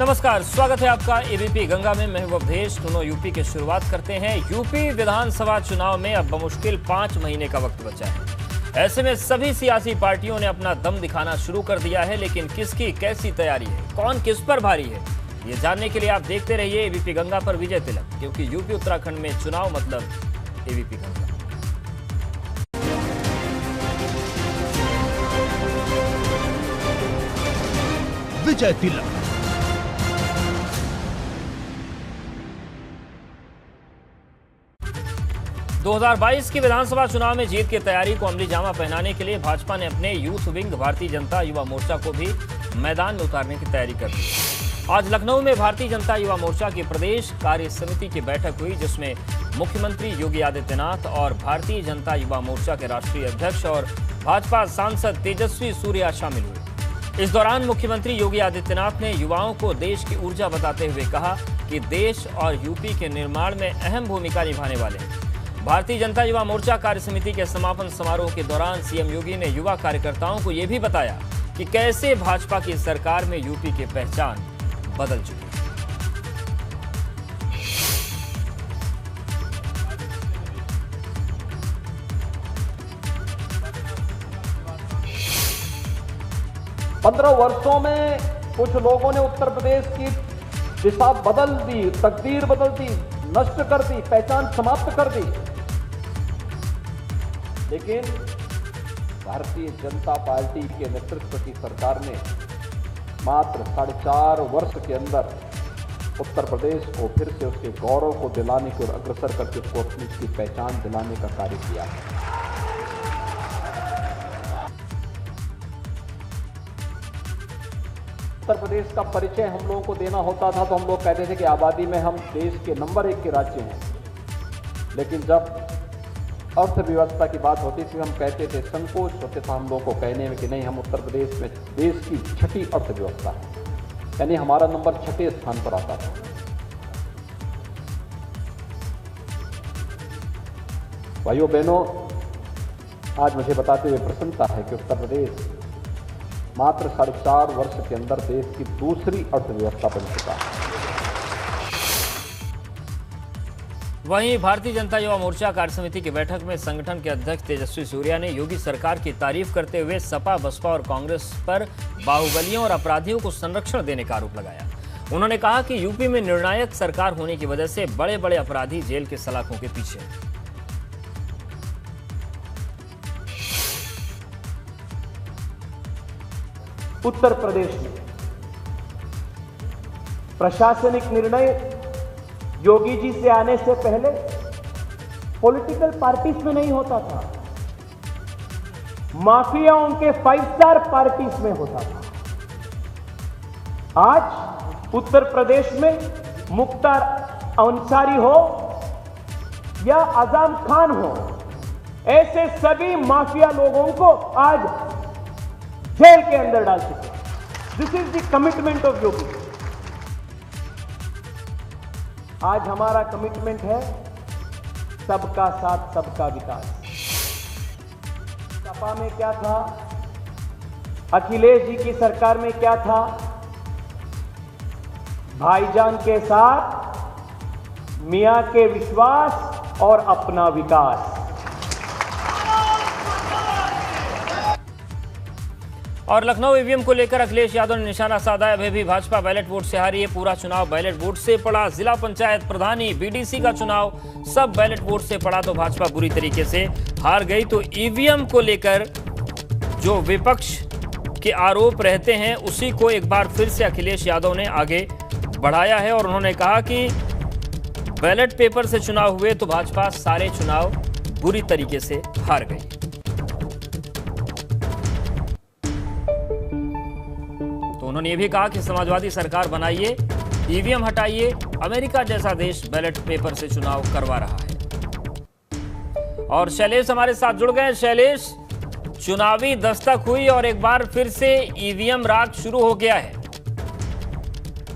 नमस्कार, स्वागत है आपका एबीपी गंगा में। मैं हूं अवधेश। दोनों यूपी की शुरुआत करते हैं। यूपी विधानसभा चुनाव में अब बमुश्किल 5 महीने का वक्त बचा है। ऐसे में सभी सियासी पार्टियों ने अपना दम दिखाना शुरू कर दिया है, लेकिन किसकी कैसी तैयारी है, कौन किस पर भारी है, ये जानने के लिए आप देखते रहिए एबीपी गंगा पर विजय तिलक, क्योंकि यूपी उत्तराखंड में चुनाव मतलब एबीपी गंगा। विजय तिलक। दो 2022 के विधानसभा चुनाव में जीत की तैयारी को अमली जामा पहनाने के लिए भाजपा ने अपने यूथ विंग भारतीय जनता युवा मोर्चा को भी मैदान में उतारने की तैयारी कर दी। आज लखनऊ में भारतीय जनता युवा मोर्चा की प्रदेश कार्य समिति की बैठक हुई, जिसमें मुख्यमंत्री योगी आदित्यनाथ और भारतीय जनता युवा मोर्चा के राष्ट्रीय अध्यक्ष और भाजपा सांसद तेजस्वी सूर्या शामिल हुए। इस दौरान मुख्यमंत्री योगी आदित्यनाथ ने युवाओं को देश की ऊर्जा बताते हुए कहा कि देश और यूपी के निर्माण में अहम भूमिका निभाने वाले हैं। भारतीय जनता युवा मोर्चा कार्य समिति के समापन समारोह के दौरान सीएम योगी ने युवा कार्यकर्ताओं को यह भी बताया कि कैसे भाजपा की सरकार में यूपी की पहचान बदल चुकी है। पंद्रह वर्षों में कुछ लोगों ने उत्तर प्रदेश की दिशा बदल दी, तकदीर बदल दी, नष्ट कर दी, पहचान समाप्त कर दी। लेकिन भारतीय जनता पार्टी के नेतृत्व की सरकार ने मात्र 4.5 वर्ष के अंदर उत्तर प्रदेश को फिर से उसके गौरव को दिलाने की ओर अग्रसर करके उसको अपनी उसकी पहचान दिलाने का कार्य किया है। उत्तर प्रदेश का परिचय हम लोगों को देना होता था तो हम लोग कहते थे कि आबादी में हम देश के नंबर 1 के राज्य हैं, लेकिन जब अर्थव्यवस्था की बात होती थी हम कहते थे, संकोच होते था हम लोगों को कहने में कि नहीं, हम उत्तर प्रदेश में देश की 6ठी अर्थव्यवस्था है, यानी हमारा नंबर 6ठे स्थान पर आता था। भाइयों बहनों, आज मुझे बताते हुए प्रसन्नता है कि उत्तर प्रदेश मात्र 4.5 वर्ष के अंदर देश की दूसरी अर्थव्यवस्था बन चुका है। वहीं भारतीय जनता युवा मोर्चा कार्य समिति की बैठक में संगठन के अध्यक्ष तेजस्वी सूर्या ने योगी सरकार की तारीफ करते हुए सपा, बसपा और कांग्रेस पर बाहुबलियों और अपराधियों को संरक्षण देने का आरोप लगाया। उन्होंने कहा कि यूपी में निर्णायक सरकार होने की वजह से बड़े बड़े अपराधी जेल के सलाखों के पीछे हैं। उत्तर प्रदेश में प्रशासनिक निर्णय योगी जी से आने से पहले पॉलिटिकल पार्टीज में नहीं होता था, माफियाओं के 5 स्टार पार्टीज में होता था। आज उत्तर प्रदेश में मुख्तार अंसारी हो या आजम खान हो, ऐसे सभी माफिया लोगों को आज जेल के अंदर डाल चुके। This is the commitment of Yogi. आज हमारा कमिटमेंट है सबका साथ सबका विकास। सपा में क्या था, अखिलेश जी की सरकार में क्या था, भाईजान के साथ मियां के विश्वास और अपना विकास। और लखनऊ ईवीएम को लेकर अखिलेश यादव ने निशाना साधा है। अभी भी भाजपा बैलेट वोट से हारी है। पूरा चुनाव बैलेट वोट से पड़ा। जिला पंचायत प्रधानी, बीडीसी का चुनाव सब बैलेट वोट से पड़ा, तो भाजपा बुरी तरीके से हार गई। तो ईवीएम को लेकर जो विपक्ष के आरोप रहते हैं उसी को एक बार फिर से अखिलेश यादव ने आगे बढ़ाया है और उन्होंने कहा कि बैलेट पेपर से चुनाव हुए तो भाजपा सारे चुनाव बुरी तरीके से हार गई। उन्होंने ये भी कहा कि समाजवादी सरकार बनाइए, ईवीएम हटाइए, अमेरिका जैसा देश बैलेट पेपर से चुनाव करवा रहा है। और शैलेश हमारे साथ जुड़ गए। शैलेश, चुनावी दस्तक हुई और एक बार फिर से ईवीएम राज शुरू हो गया है।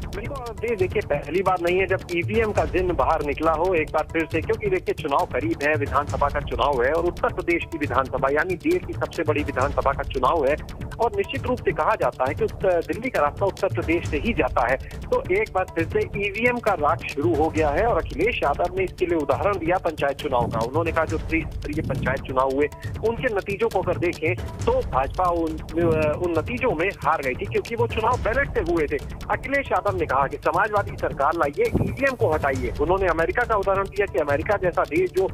बिल्कुल साहब देखिए पहली बार नहीं है जब ईवीएम का जिन्न बाहर निकला हो एक बार फिर से, क्योंकि देखिए चुनाव करीब है, विधानसभा का चुनाव है और उत्तर प्रदेश की विधानसभा यानी देश की सबसे बड़ी विधानसभा का चुनाव है और निश्चित रूप से कहा जाता है कि दिल्ली का रास्ता उत्तर प्रदेश से ही जाता है। तो एक बार फिर से ईवीएम का राज शुरू हो गया है और अखिलेश यादव ने इसके लिए उदाहरण दिया पंचायत चुनाव का। उन्होंने कहा जो त्रिस्तरीय पंचायत चुनाव हुए उनके नतीजों को अगर देखें तो भाजपा उन नतीजों में हार गई थी क्योंकि वो चुनाव बैलेट से हुए थे। अखिलेश यादव ने कहा कि समाजवादी सरकार लाइए, ईवीएम को हटाइए। उन्होंने अमेरिका का उदाहरण दिया कि अमेरिका जैसा देश जो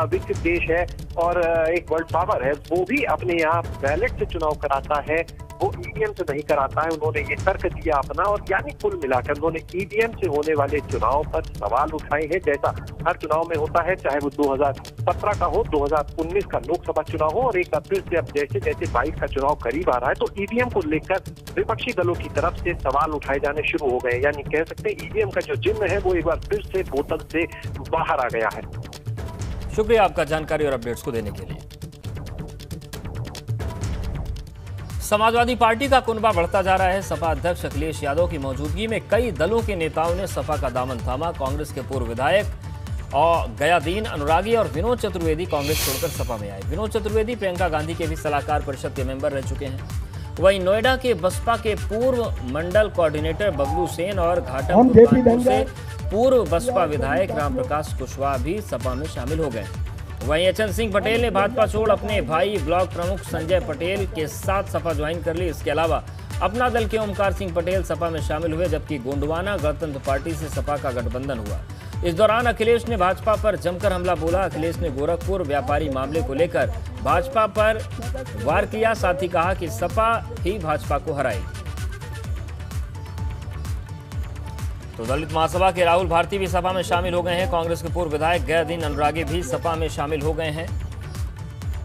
विकसित देश है और एक वर्ल्ड पावर है, वो भी अपने यहाँ बैलेट से चुनाव कराता है, वो ईवीएम से नहीं कराता है। उन्होंने ये तर्क दिया अपना और यानी कुल मिलाकर उन्होंने ईवीएम से होने वाले चुनाव पर सवाल उठाए हैं, जैसा हर चुनाव में होता है, चाहे वो 2017 का हो, 2019 का लोकसभा चुनाव हो और एक बार फिर से अब जैसे जैसे 22 का चुनाव करीब आ रहा है तो ईवीएम को लेकर विपक्षी दलों की तरफ से सवाल उठाए जाने शुरू हो गए। यानी कह सकते हैं ईवीएम का जो चिन्ह है वो एक बार फिर से बोतल से बाहर आ गया है। शुक्रिया आपका जानकारी और अपडेट्स को देने के लिए। समाजवादी पार्टी का कुनबा बढ़ता जा रहा है। सपा अध्यक्ष अखिलेश यादव की मौजूदगी में कई दलों के नेताओं ने सपा का दामन थामा। कांग्रेस के पूर्व विधायक और गयादीन अनुरागी और विनोद चतुर्वेदी कांग्रेस छोड़कर सपा में आए। विनोद चतुर्वेदी प्रियंका गांधी के भी सलाहकार परिषद के मेंबर रह चुके हैं। वहीं नोएडा के बसपा के पूर्व मंडल कोऑर्डिनेटर बबलू सेन और घाटमपुर से पूर्व बसपा विधायक रामप्रकाश कुशवाहा भी सपा में शामिल हो गए। वहीं एचएन सिंह पटेल ने भाजपा छोड़ अपने भाई ब्लॉक प्रमुख संजय पटेल के साथ सपा ज्वाइन कर ली। इसके अलावा अपना दल के ओमकार सिंह पटेल सपा में शामिल हुए, जबकि गोंडवाना गणतंत्र पार्टी से सपा का गठबंधन हुआ। इस दौरान अखिलेश ने भाजपा पर जमकर हमला बोला। अखिलेश ने गोरखपुर व्यापारी मामले को लेकर भाजपा पर वार किया, साथ ही कहा कि सपा ही भाजपा को हराएगी। तो दलित महासभा के राहुल भारती भी सपा में शामिल हो गए हैं। कांग्रेस के पूर्व विधायक गयादीन अनुरागी भी सपा में शामिल हो गए हैं।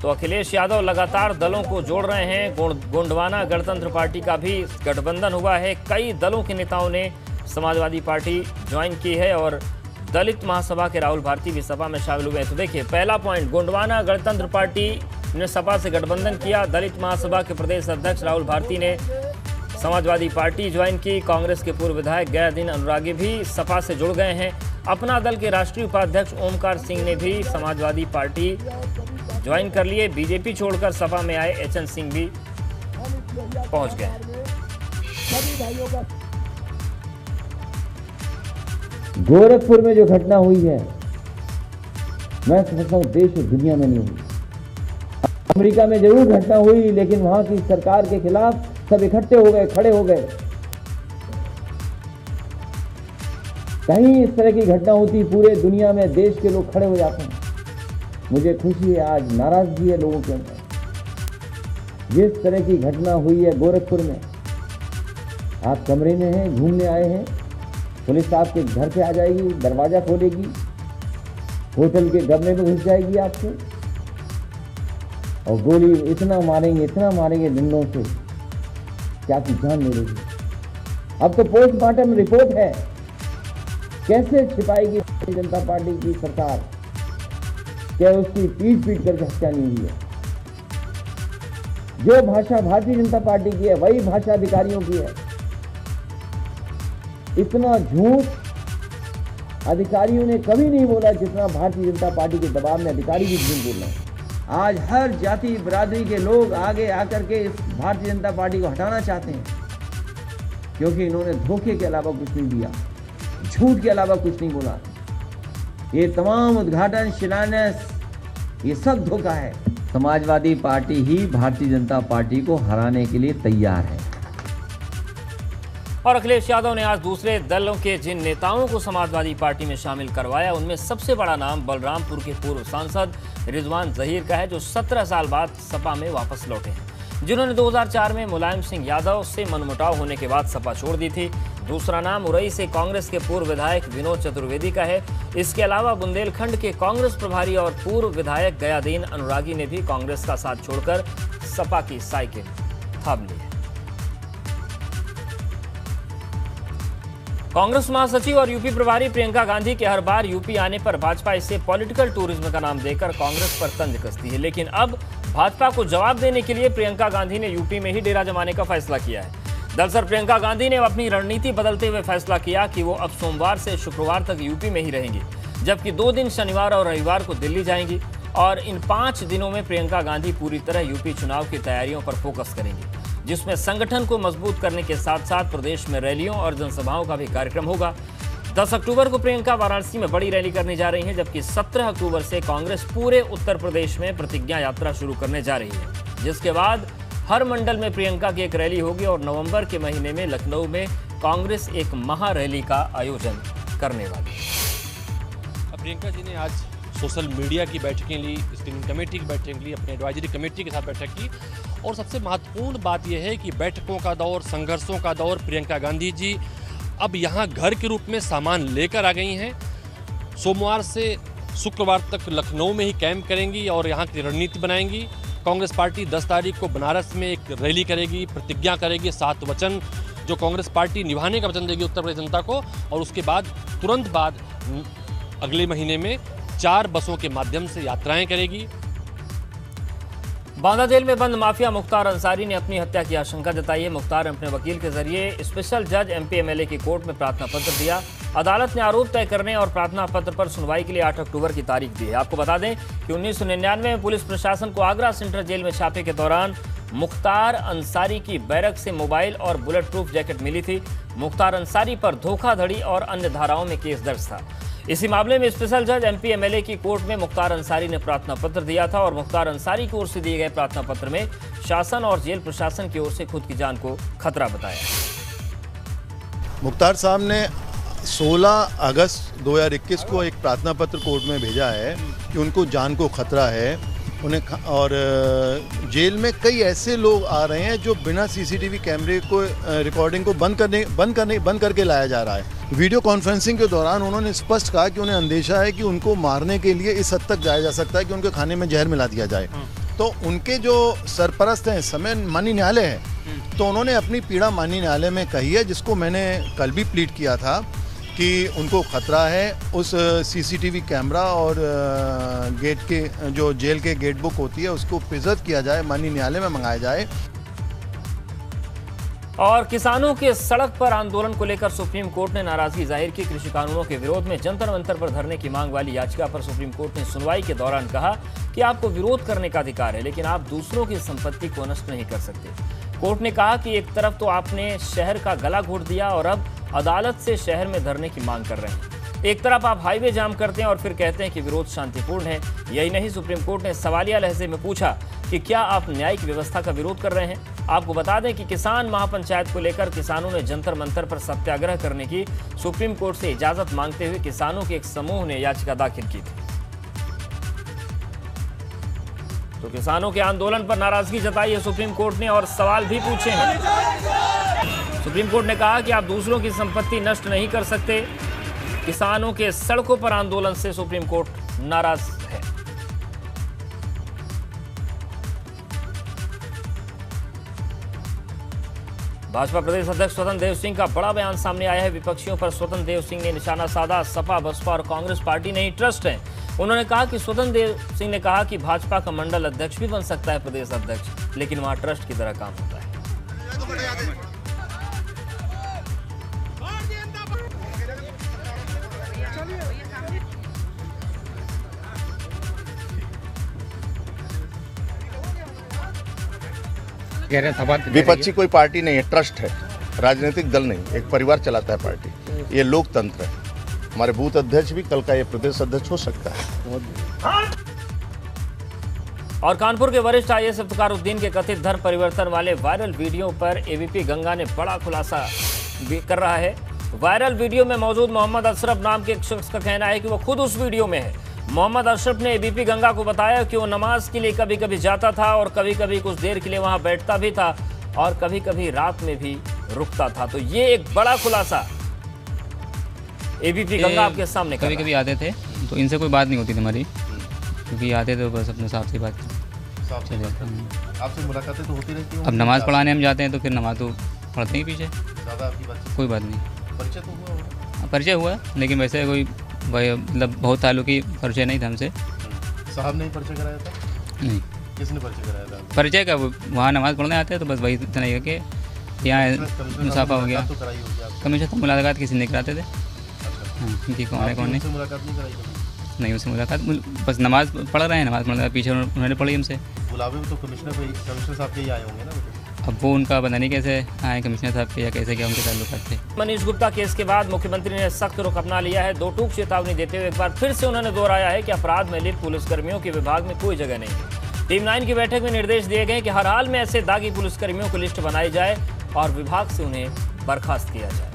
तो अखिलेश यादव लगातार दलों को जोड़ रहे हैं। गोंडवाना गणतंत्र पार्टी का भी गठबंधन हुआ है। कई दलों के नेताओं ने समाजवादी पार्टी ज्वाइन की है और दलित महासभा के राहुल भारती भी सपा में शामिल हुए हैं। तो देखिए पहला पॉइंट, गोंडवाना गणतंत्र पार्टी ने सपा से गठबंधन किया। दलित महासभा के प्रदेश अध्यक्ष राहुल भारती ने समाजवादी पार्टी ज्वाइन की। कांग्रेस के पूर्व विधायक गयादीन अनुरागी भी सपा से जुड़ गए हैं। अपना दल के राष्ट्रीय उपाध्यक्ष ओमकार सिंह ने भी समाजवादी पार्टी ज्वाइन कर लिए। बीजेपी छोड़कर सपा में आए एचएन सिंह भी पहुंच गए। गोरखपुर में जो घटना हुई है, मैं समझता हूं देश और दुनिया में नहीं हुई। अमेरिका में जरूर घटना हुई, लेकिन वहां की सरकार के खिलाफ सब इकट्ठे हो गए, खड़े हो गए। कहीं इस तरह की घटना होती पूरे दुनिया में देश के लोग खड़े हो जाते हैं। मुझे खुशी है, आज नाराजगी है लोगों के अंदर। जिस तरह की घटना हुई है गोरखपुर में, आप कमरे में हैं, घूमने आए हैं, पुलिस आपके घर पे आ जाएगी, दरवाजा खोलेगी, होटल के कमरे में घुस जाएगी आपके और गोली इतना मारेंगे डंडों से कि आपकी जान ले लेगी। अब तो पोस्टमार्टम रिपोर्ट है, कैसे छिपाएगी भारतीय जनता पार्टी की सरकार? क्या उसकी पीट कर हत्या नहीं हुई है? जो भाषा भारतीय जनता पार्टी की है वही भाषा अधिकारियों की है। इतना झूठ अधिकारियों ने कभी नहीं बोला जितना भारतीय जनता पार्टी के दबाव में अधिकारी भी झूठ बोल रहे हैं। आज हर जाति बिरादरी के लोग आगे आकर के इस भारतीय जनता पार्टी को हटाना चाहते हैं, क्योंकि इन्होंने धोखे के अलावा कुछ नहीं दिया, झूठ के अलावा कुछ नहीं बोला। ये तमाम उद्घाटन, शिलान्यास, ये सब धोखा है। समाजवादी पार्टी ही भारतीय जनता पार्टी को हराने के लिए तैयार है। और अखिलेश यादव ने आज दूसरे दलों के जिन नेताओं को समाजवादी पार्टी में शामिल करवाया, उनमें सबसे बड़ा नाम बलरामपुर के पूर्व सांसद रिजवान जहीर का है, जो 17 साल बाद सपा में वापस लौटे हैं, जिन्होंने 2004 में मुलायम सिंह यादव से मनमुटाव होने के बाद सपा छोड़ दी थी। दूसरा नाम उरई से कांग्रेस के पूर्व विधायक विनोद चतुर्वेदी का है। इसके अलावा बुंदेलखंड के कांग्रेस प्रभारी और पूर्व विधायक गयादीन अनुरागी ने भी कांग्रेस का साथ छोड़कर सपा की साइकिल थाम ली है। कांग्रेस महासचिव और यूपी प्रभारी प्रियंका गांधी के हर बार यूपी आने पर भाजपा इसे पॉलिटिकल टूरिज्म का नाम देकर कांग्रेस पर तंज कसती है, लेकिन अब भाजपा को जवाब देने के लिए प्रियंका गांधी ने यूपी में ही डेरा जमाने का फैसला किया है। दरअसल प्रियंका गांधी ने अपनी रणनीति बदलते हुए फैसला किया कि वो अब सोमवार से शुक्रवार तक यूपी में ही रहेंगी, जबकि 2 दिन शनिवार और रविवार को दिल्ली जाएंगी। और इन 5 दिनों में प्रियंका गांधी पूरी तरह यूपी चुनाव की तैयारियों पर फोकस करेंगी, जिसमें संगठन को मजबूत करने के साथ साथ प्रदेश में रैलियों और जनसभाओं का भी कार्यक्रम होगा। 10 अक्टूबर को प्रियंका वाराणसी में बड़ी रैली करने जा रही हैं, जबकि 17 अक्टूबर से कांग्रेस पूरे उत्तर प्रदेश में प्रतिज्ञा यात्रा शुरू करने जा रही है, जिसके बाद हर मंडल में प्रियंका की एक रैली होगी और नवंबर के महीने में लखनऊ में कांग्रेस एक महा रैली का आयोजन करने वाली है। प्रियंका जी ने आज सोशल मीडिया की बैठकें ली, स्क्रीनिंग कमेटी की बैठक ली, अपने एडवाइजरी कमेटी के साथ बैठक की और सबसे महत्वपूर्ण बात यह है कि बैठकों का दौर, संघर्षों का दौर, प्रियंका गांधी जी अब यहाँ घर के रूप में सामान लेकर आ गई हैं। सोमवार से शुक्रवार तक लखनऊ में ही कैंप करेंगी और यहाँ की रणनीति बनाएंगी। कांग्रेस पार्टी 10 तारीख को बनारस में एक रैली करेगी, प्रतिज्ञा करेगी, 7 वचन जो कांग्रेस पार्टी निभाने का वचन देगी उत्तर प्रदेश जनता को, और उसके बाद तुरंत बाद अगले महीने में 4 बसों के माध्यम से यात्राएं करेगी। बांदा जेल में बंद माफिया मुख्तार अंसारी ने अपनी हत्या की आशंका जताई है। मुख्तार ने अपने वकील के जरिए स्पेशल जज MP-MLA की कोर्ट में प्रार्थना पत्र दिया। अदालत ने आरोप तय करने और प्रार्थना पत्र पर सुनवाई के लिए 8 अक्टूबर की तारीख दी है। आपको बता दें कि 1999 में पुलिस प्रशासन को आगरा सेंट्रल जेल में छापे के दौरान मुख्तार अंसारी की बैरक से मोबाइल और बुलेट प्रूफ जैकेट मिली थी। मुख्तार अंसारी पर धोखाधड़ी और अन्य धाराओं में केस दर्ज था। इसी मामले में स्पेशल जज MP-MLA की कोर्ट में मुख्तार अंसारी ने प्रार्थना पत्र दिया था और मुख्तार अंसारी की ओर से दिए गए प्रार्थना पत्र में शासन और जेल प्रशासन की ओर से खुद की जान को खतरा बताया। मुख्तार साहब ने 16 अगस्त 2021 को एक प्रार्थना पत्र कोर्ट में भेजा है कि उनको जान को खतरा है उन्हें, और जेल में कई ऐसे लोग आ रहे हैं जो बिना CCTV कैमरे को रिकॉर्डिंग को बंद करके लाया जा रहा है। वीडियो कॉन्फ्रेंसिंग के दौरान उन्होंने स्पष्ट कहा कि उन्हें अंदेशा है कि उनको मारने के लिए इस हद तक जाया जा सकता है कि उनके खाने में जहर मिला दिया जाए। तो उनके जो सरपरस्त हैं इस समय माननीय न्यायालय है, तो उन्होंने अपनी पीड़ा माननीय न्यायालय में कही है, जिसको मैंने कल भी प्लीड किया था कि उनको खतरा है उस CCTV कैमरा और गेट के जो जेल के गेट बुक होती है उसको प्रिजर्व किया जाए, माननीय न्यायालय में मंगाया जाए। और किसानों के सड़क पर आंदोलन को लेकर सुप्रीम कोर्ट ने नाराजगी जाहिर की। कृषि कानूनों के विरोध में जंतर मंतर पर धरने की मांग वाली याचिका पर सुप्रीम कोर्ट ने सुनवाई के दौरान कहा कि आपको विरोध करने का अधिकार है, लेकिन आप दूसरों की संपत्ति को नष्ट नहीं कर सकते। कोर्ट ने कहा कि एक तरफ तो आपने शहर का गला घोट दिया और अब अदालत से शहर में धरने की मांग कर रहे हैं। एक तरफ आप हाईवे जाम करते हैं और फिर कहते हैं कि विरोध शांतिपूर्ण है। यही नहीं, सुप्रीम कोर्ट ने सवालिया लहजे में पूछा कि क्या आप न्यायिक व्यवस्था का विरोध कर रहे हैं। आपको बता दें कि किसान महापंचायत को लेकर किसानों ने जंतर मंतर पर सत्याग्रह करने की सुप्रीम कोर्ट से इजाजत मांगते हुए किसानों के एक समूह ने याचिका दाखिल की थी। तो किसानों के आंदोलन पर नाराजगी जताई है सुप्रीम कोर्ट ने और सवाल भी पूछे हैं। सुप्रीम कोर्ट ने कहा कि आप दूसरों की संपत्ति नष्ट नहीं कर सकते। किसानों के सड़कों पर आंदोलन से सुप्रीम कोर्ट नाराज है। भाजपा प्रदेश अध्यक्ष स्वतंत्र देव सिंह का बड़ा बयान सामने आया है। विपक्षियों पर स्वतंत्र देव सिंह ने निशाना साधा। सपा, बसपा और कांग्रेस पार्टी नहीं ट्रस्ट है। उन्होंने कहा कि स्वतंत्र देव सिंह ने कहा कि भाजपा का मंडल अध्यक्ष भी बन सकता है प्रदेश अध्यक्ष, लेकिन वहां ट्रस्ट की तरह काम होता है। विपक्षी कोई पार्टी नहीं है, ट्रस्ट है, राजनीतिक दल नहीं, एक परिवार चलाता है पार्टी। ये लोकतंत्र है। हमारे बूथ अध्यक्ष भी कल का ये प्रदेश अध्यक्ष हो सकता है। और कानपुर के वरिष्ठ IAS इफ्तिखारुद्दीन के कथित धर्म परिवर्तन वाले वायरल वीडियो पर AVP गंगा ने बड़ा खुलासा कर रहा है। वायरल वीडियो में मौजूद मोहम्मद अशरफ नाम के एक शख्स का कहना है कि वो खुद उस वीडियो में है। मोहम्मद अशरफ ने AVP गंगा को बताया कि वो नमाज के लिए कभी कभी जाता था और कभी कभी कुछ देर के लिए वहां बैठता भी था और कभी कभी रात में भी रुकता था। तो ये एक बड़ा खुलासा AVP गंगा आपके सामने कभी कभी आते थे तो इनसे कोई बात नहीं होती थी हमारी, क्योंकि आते थे बस अपने साथ से बात चले। आपसे मुलाकातें तो होती रहती हैं। अब नमाज़ पढ़ाने हम जाते हैं तो फिर नमाज तो पढ़ते ही पीछे। ज़्यादा आपकी बात कोई बात नहीं। परिचय तो हुआ होगा? परिचय हुआ, लेकिन वैसे कोई मतलब बहुत सालों की परिचय नहीं था हमसे। साहब ने परिचय कराया था? नहीं। किसने परिचय कराया था? परिचय का वहाँ नमाज़ पढ़ने आते हैं तो बस वही इतना ही है कि यहाँ मुसाफा हो गया। कमीशन तो मुलाकात किसी ने कराते थे। हाँ, कि कौन है कौन नहीं। नहीं, उससे मुलाकात बस नमाज़ पढ़ रहे हैं, नमाज़ पढ़ रहे हैं, पीछे उन्होंने पढ़ी हमसे। बुलावे में तो कमिश्नर साहब के ही आए होंगे ना। अब वो उनका पता नहीं कैसे आए कमिश्नर साहब के या कैसे क्या उनके ताल्लुकात थे। मनीष गुप्ता केस के बाद मुख्यमंत्री ने सख्त रुख अपना लिया है। दो टूक चेतावनी देते हुए एक बार फिर से उन्होंने दोहराया है कि अपराध में लिप्त पुलिसकर्मियों के विभाग में कोई जगह नहीं है। टीम 9 की बैठक में निर्देश दिए गए कि हर हाल में ऐसे दागी पुलिसकर्मियों की लिस्ट बनाई जाए और विभाग से उन्हें बर्खास्त किया जाए।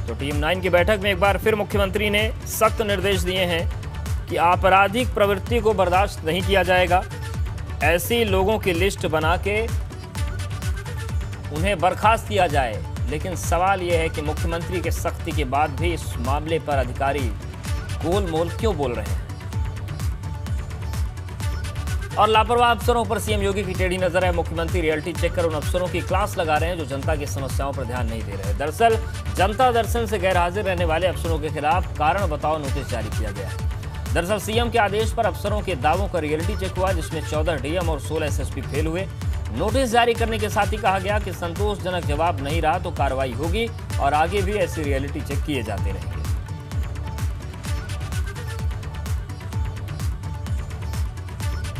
तो टीम 9 की बैठक में एक बार फिर मुख्यमंत्री ने सख्त निर्देश दिए हैं कि आपराधिक प्रवृत्ति को बर्दाश्त नहीं किया जाएगा। ऐसे लोगों की लिस्ट बना के उन्हें बर्खास्त किया जाए। लेकिन सवाल यह है कि मुख्यमंत्री के सख्ती के बाद भी इस मामले पर अधिकारी गोलमोल क्यों बोल रहे हैं। और लापरवाह अफसरों पर सीएम योगी की टेढ़ी नजर है। मुख्यमंत्री रियलिटी चेक कर उन अफसरों की क्लास लगा रहे हैं जो जनता की समस्याओं पर ध्यान नहीं दे रहे। दरअसल जनता दर्शन से गैरहाजिर रहने वाले अफसरों के खिलाफ कारण बताओ नोटिस जारी किया गया है। दरअसल सीएम के आदेश पर अफसरों के दावों का रियलिटी चेक हुआ, जिसमें 14 डीएम और 16 एसएसपी फेल हुए। नोटिस जारी करने के साथ ही कहा गया कि संतोषजनक जवाब नहीं रहा तो कार्रवाई होगी और आगे भी ऐसे रियलिटी चेक किए जाते रहेंगे।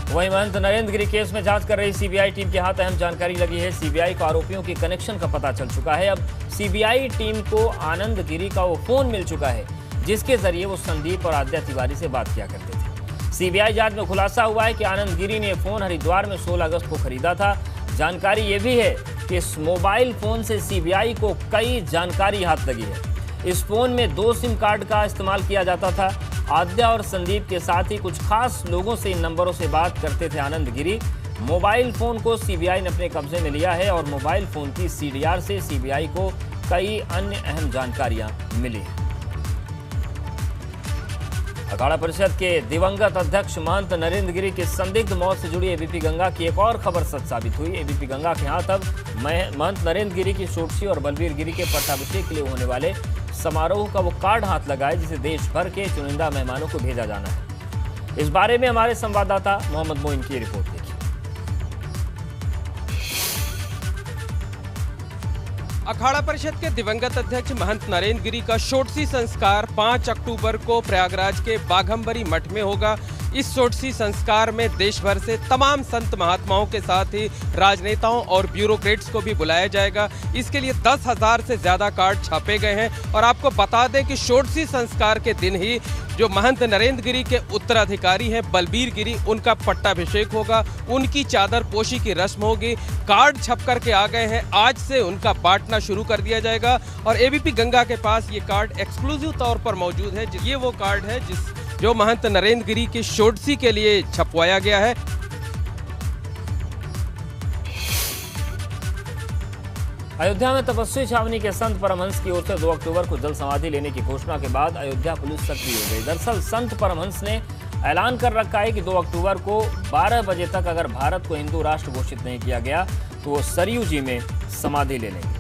वहीं महंत नरेंद्र गिरी केस में जांच कर रही सीबीआई टीम के हाथ अहम जानकारी लगी है। सीबीआई को आरोपियों के कनेक्शन का पता चल चुका है। अब सीबीआई टीम को आनंद गिरी का वो फोन मिल चुका है जिसके जरिए वो संदीप और आद्या तिवारी से बात किया करते थे। सीबीआई जांच में खुलासा हुआ है कि आनंद गिरी ने फोन हरिद्वार में 16 अगस्त को खरीदा था। जानकारी ये भी है कि इस मोबाइल फोन से सीबीआई को कई जानकारी हाथ लगी है। इस फोन में 2 सिम कार्ड का इस्तेमाल किया जाता था। आद्या और संदीप के साथ ही कुछ खास लोगों से इन नंबरों से बात करते थे आनंद गिरी। मोबाइल फोन को सीबीआई ने अपने कब्जे में लिया है और मोबाइल फोन की सीडीआर से सीबीआई को कई अन्य अहम जानकारियां मिली हैं। अखाड़ा परिषद के दिवंगत अध्यक्ष महंत नरेंद्र गिरी की संदिग्ध मौत से जुड़ी एबीपी गंगा की एक और खबर सच साबित हुई। एबीपी गंगा के हाथ अब महंत नरेंद्र गिरी की सोटसी और बलबीर गिरी के पट्टाभिषेक के लिए होने वाले समारोह का वो कार्ड हाथ लगा है जिसे देश भर के चुनिंदा मेहमानों को भेजा जाना है। इस बारे में हमारे संवाददाता मोहम्मद मोइन की रिपोर्ट देखिए। अखाड़ा परिषद के दिवंगत अध्यक्ष महंत नरेंद्र गिरी का षोडशी संस्कार 5 अक्टूबर को प्रयागराज के बाघंबरी मठ में होगा। इस षोडशी संस्कार में देश भर से तमाम संत महात्माओं के साथ ही राजनेताओं और ब्यूरोक्रेट्स को भी बुलाया जाएगा। इसके लिए 10,000 से ज्यादा कार्ड छापे गए हैं। और आपको बता दें कि षोडशी संस्कार के दिन ही जो महंत नरेंद्र गिरी के उत्तराधिकारी हैं बलबीर गिरी, उनका पट्टाभिषेक होगा, उनकी चादर पोशी की रस्म होगी। कार्ड छप करके आ गए हैं, आज से उनका बांटना शुरू कर दिया जाएगा। और एबीपी गंगा के पास ये कार्ड एक्सक्लूसिव तौर पर मौजूद है। ये वो कार्ड है जो महंत नरेंद्र गिरी की षोडशी के लिए छपवाया गया है। अयोध्या में तपस्वी छावनी के संत परमहंस की ओर से 2 अक्टूबर को जल समाधि लेने की घोषणा के बाद अयोध्या पुलिस सक्रिय हो गई। दरअसल संत परमहंस ने ऐलान कर रखा है कि 2 अक्टूबर को 12 बजे तक अगर भारत को हिंदू राष्ट्र घोषित नहीं किया गया तो वो सरयू जी में समाधि ले लेंगे।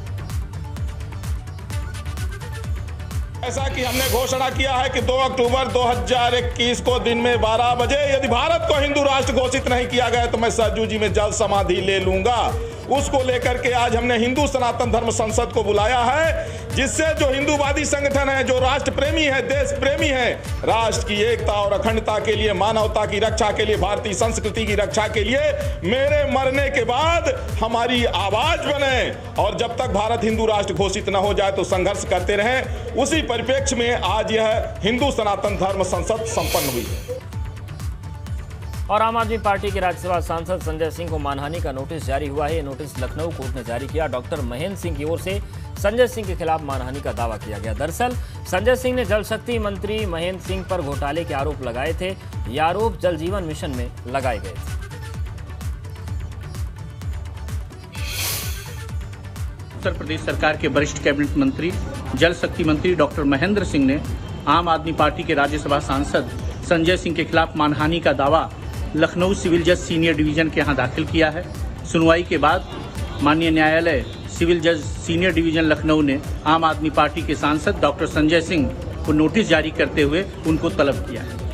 ऐसा कि हमने घोषणा किया है कि 2 अक्टूबर 2021 को दिन में 12 बजे यदि भारत को हिंदू राष्ट्र घोषित नहीं किया गया तो मैं सरयू जी में जल समाधि ले लूंगा। उसको लेकर के आज हमने हिंदू सनातन धर्म संसद को बुलाया है, जिससे जो हिंदूवादी संगठन है, जो राष्ट्र प्रेमी है, देश प्रेमी है, राष्ट्र की एकता और अखंडता के लिए, मानवता की रक्षा के लिए, भारतीय संस्कृति की रक्षा के लिए मेरे मरने के बाद हमारी आवाज बने और जब तक भारत हिंदू राष्ट्र घोषित न हो जाए तो संघर्ष करते रहें। उसी परिप्रेक्ष्य में आज यह हिंदू सनातन धर्म संसद संपन्न हुई है। और आम आदमी पार्टी के राज्यसभा सांसद संजय सिंह को मानहानि का नोटिस जारी हुआ है। ये नोटिस लखनऊ कोर्ट ने जारी किया। डॉक्टर महेंद्र सिंह की ओर से संजय सिंह के खिलाफ मानहानि का दावा किया गया। दरअसल संजय सिंह ने जल शक्ति मंत्री महेंद्र सिंह पर घोटाले के आरोप लगाए थे। ये आरोप जल जीवन मिशन में लगाए गए थे। उत्तर प्रदेश सरकार के वरिष्ठ कैबिनेट मंत्री जल शक्ति मंत्री डॉक्टर महेंद्र सिंह ने आम आदमी पार्टी के राज्यसभा सांसद संजय सिंह के खिलाफ मानहानि का दावा लखनऊ सिविल जज सीनियर डिवीजन के यहाँ दाखिल किया है। सुनवाई के बाद माननीय न्यायालय सिविल जज सीनियर डिवीजन लखनऊ ने आम आदमी पार्टी के सांसद डॉक्टर संजय सिंह को नोटिस जारी करते हुए उनको तलब किया है।